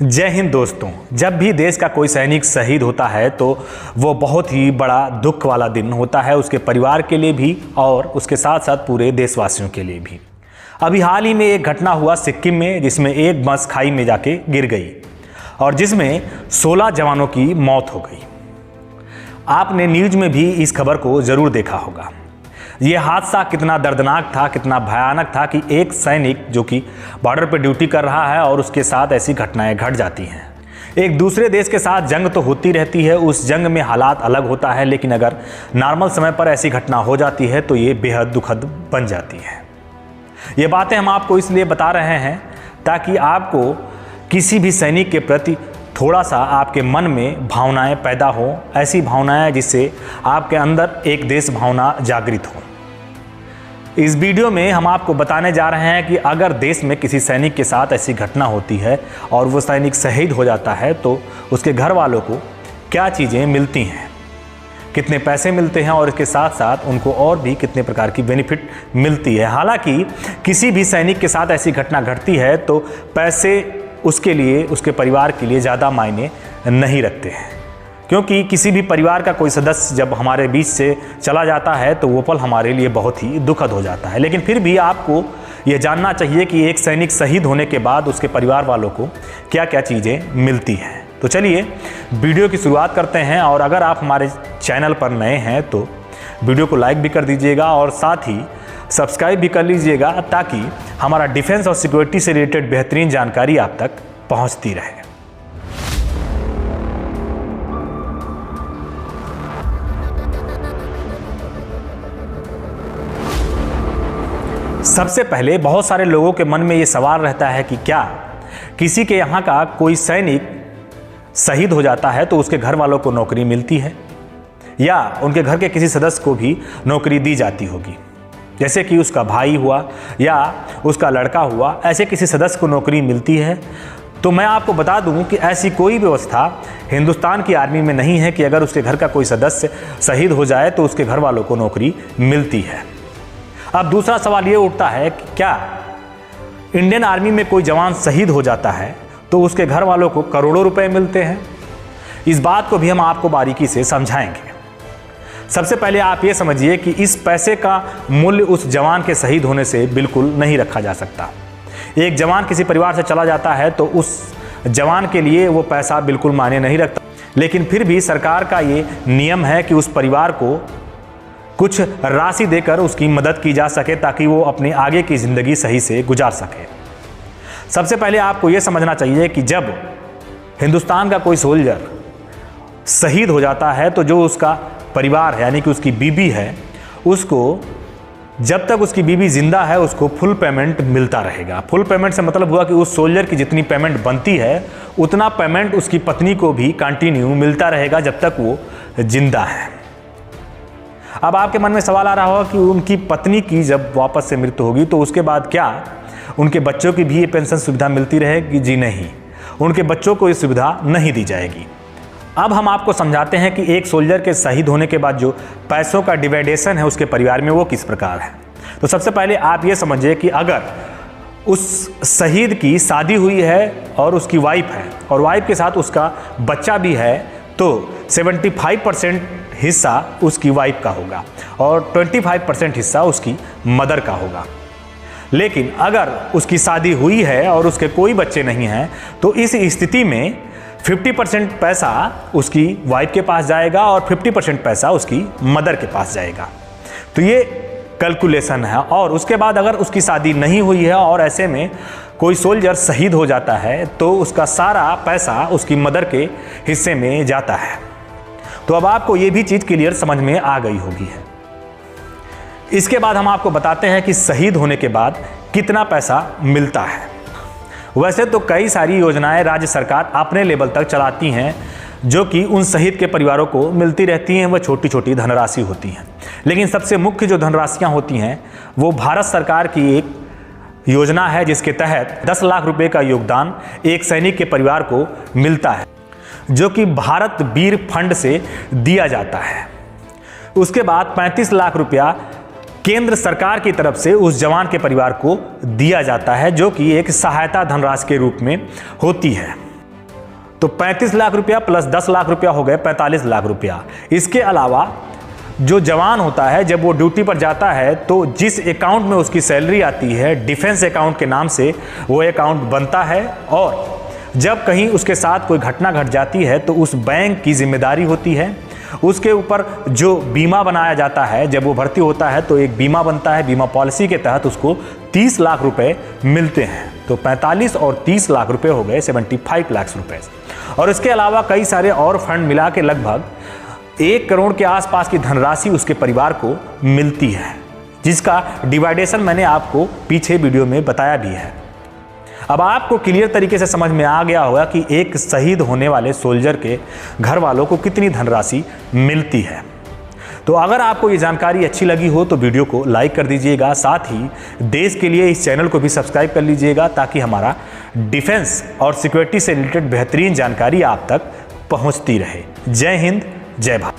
जय हिंद दोस्तों। जब भी देश का कोई सैनिक शहीद होता है तो वो बहुत ही बड़ा दुख वाला दिन होता है, उसके परिवार के लिए भी और उसके साथ साथ पूरे देशवासियों के लिए भी। अभी हाल ही में एक घटना हुआ सिक्किम में, जिसमें एक बस खाई में जाके गिर गई और जिसमें 16 जवानों की मौत हो गई। आपने न्यूज़ में भी इस खबर को ज़रूर देखा होगा। ये हादसा कितना दर्दनाक था, कितना भयानक था कि एक सैनिक जो कि बॉर्डर पर ड्यूटी कर रहा है और उसके साथ ऐसी घटनाएं घट जाती हैं। एक दूसरे देश के साथ जंग तो होती रहती है, उस जंग में हालात अलग होता है, लेकिन अगर नॉर्मल समय पर ऐसी घटना हो जाती है तो ये बेहद दुखद बन जाती है। ये बातें हम आपको इसलिए बता रहे हैं ताकि आपको किसी भी सैनिक के प्रति थोड़ा सा आपके मन में भावनाएं पैदा हो, ऐसी भावनाएं जिससे आपके अंदर एक देश भावना जागृत हो। इस वीडियो में हम आपको बताने जा रहे हैं कि अगर देश में किसी सैनिक के साथ ऐसी घटना होती है और वो सैनिक शहीद हो जाता है तो उसके घर वालों को क्या चीज़ें मिलती हैं, कितने पैसे मिलते हैं और इसके साथ साथ उनको और भी कितने प्रकार की बेनिफिट मिलती है। हालांकि किसी भी सैनिक के साथ ऐसी घटना घटती है तो पैसे उसके लिए, उसके परिवार के लिए ज़्यादा मायने नहीं रखते हैं, क्योंकि किसी भी परिवार का कोई सदस्य जब हमारे बीच से चला जाता है तो वो पल हमारे लिए बहुत ही दुखद हो जाता है। लेकिन फिर भी आपको ये जानना चाहिए कि एक सैनिक शहीद होने के बाद उसके परिवार वालों को क्या क्या चीज़ें मिलती हैं। तो चलिए वीडियो की शुरुआत करते हैं, और अगर आप हमारे चैनल पर नए हैं तो वीडियो को लाइक भी कर दीजिएगा और साथ ही सब्सक्राइब भी कर लीजिएगा, ताकि हमारा डिफेंस और सिक्योरिटी से रिलेटेड बेहतरीन जानकारी आप तक पहुंचती रहे। सबसे पहले बहुत सारे लोगों के मन में ये सवाल रहता है कि क्या किसी के यहाँ का कोई सैनिक शहीद हो जाता है तो उसके घर वालों को नौकरी मिलती है, या उनके घर के किसी सदस्य को भी नौकरी दी जाती होगी, जैसे कि उसका भाई हुआ या उसका लड़का हुआ, ऐसे किसी सदस्य को नौकरी मिलती है। तो मैं आपको बता दूं कि ऐसी कोई व्यवस्था हिंदुस्तान की आर्मी में नहीं है कि अगर उसके घर का कोई सदस्य शहीद हो जाए तो उसके घर वालों को नौकरी मिलती है। अब दूसरा सवाल ये उठता है कि क्या इंडियन आर्मी में कोई जवान शहीद हो जाता है तो उसके घर वालों को करोड़ों रुपए मिलते हैं? इस बात को भी हम आपको बारीकी से समझाएंगे। सबसे पहले आप ये समझिए कि इस पैसे का मूल्य उस जवान के शहीद होने से बिल्कुल नहीं रखा जा सकता। एक जवान किसी परिवार से चला जाता है तो उस जवान के लिए वो पैसा बिल्कुल मायने नहीं रखता, लेकिन फिर भी सरकार का ये नियम है कि उस परिवार को कुछ राशि देकर उसकी मदद की जा सके ताकि वो अपनी आगे की ज़िंदगी सही से गुजार सके। सबसे पहले आपको ये समझना चाहिए कि जब हिंदुस्तान का कोई सोल्जर शहीद हो जाता है तो जो उसका परिवार है, यानी कि उसकी बीबी है, उसको जब तक उसकी बीबी जिंदा है उसको फुल पेमेंट मिलता रहेगा। फुल पेमेंट से मतलब हुआ कि उस सोल्जर की जितनी पेमेंट बनती है उतना पेमेंट उसकी पत्नी को भी कंटिन्यू मिलता रहेगा जब तक वो जिंदा है। अब आपके मन में सवाल आ रहा होगा कि उनकी पत्नी की जब वापस से मृत्यु होगी तो उसके बाद क्या उनके बच्चों की भी ये पेंशन सुविधा मिलती रहेगी? जी नहीं, उनके बच्चों को ये सुविधा नहीं दी जाएगी। अब हम आपको समझाते हैं कि एक सोल्जर के शहीद होने के बाद जो पैसों का डिवाइडेशन है उसके परिवार में वो किस प्रकार है। तो सबसे पहले आप ये समझिए कि अगर उस शहीद की शादी हुई है और उसकी वाइफ है और वाइफ के साथ उसका बच्चा भी है तो 75% हिस्सा उसकी वाइफ का होगा और 25% हिस्सा उसकी मदर का होगा। लेकिन अगर उसकी शादी हुई है और उसके कोई बच्चे नहीं हैं तो इस स्थिति में 50% पैसा उसकी वाइफ के पास जाएगा और 50% पैसा उसकी मदर के पास जाएगा। तो ये कैलकुलेशन है। और उसके बाद अगर उसकी शादी नहीं हुई है और ऐसे में कोई सोल्जर शहीद हो जाता है तो उसका सारा पैसा उसकी मदर के हिस्से में जाता है। तो अब आपको ये भी चीज़ क्लियर समझ में आ गई होगी है। इसके बाद हम आपको बताते हैं कि शहीद होने के बाद कितना पैसा मिलता है। वैसे तो कई सारी योजनाएं राज्य सरकार अपने लेवल तक चलाती हैं जो कि उन शहीद के परिवारों को मिलती रहती हैं। वह छोटी छोटी धनराशि होती हैं, लेकिन सबसे मुख्य जो धनराशियां होती हैं वो भारत सरकार की एक योजना है जिसके तहत 10 लाख रुपए का योगदान एक सैनिक के परिवार को मिलता है, जो कि भारत वीर फंड से दिया जाता है। उसके बाद 35 लाख रुपया केंद्र सरकार की तरफ से उस जवान के परिवार को दिया जाता है, जो कि एक सहायता धनराशि के रूप में होती है। तो 35 लाख रुपया प्लस 10 लाख रुपया हो गए 45 लाख रुपया। इसके अलावा जो जवान होता है जब वो ड्यूटी पर जाता है तो जिस अकाउंट में उसकी सैलरी आती है, डिफेंस अकाउंट के नाम से वो अकाउंट बनता है, और जब कहीं उसके साथ कोई घटना घट जाती है तो उस बैंक की जिम्मेदारी होती है। उसके ऊपर जो बीमा बनाया जाता है, जब वो भर्ती होता है तो एक बीमा बनता है, बीमा पॉलिसी के तहत उसको 30 लाख रुपए मिलते हैं। तो 45 और 30 लाख रुपए हो गए 75 लाख रुपए। और इसके अलावा कई सारे और फंड मिला के लगभग 1 करोड़ के आसपास की धनराशि उसके परिवार को मिलती है, जिसका डिवाइडेशन मैंने आपको पीछे वीडियो में बताया भी है। अब आपको क्लियर तरीके से समझ में आ गया होगा कि एक शहीद होने वाले सोल्जर के घर वालों को कितनी धनराशि मिलती है। तो अगर आपको ये जानकारी अच्छी लगी हो तो वीडियो को लाइक कर दीजिएगा, साथ ही देश के लिए इस चैनल को भी सब्सक्राइब कर लीजिएगा, ताकि हमारा डिफेंस और सिक्योरिटी से रिलेटेड बेहतरीन जानकारी आप तक पहुंचती रहे। जय हिंद, जय भारत।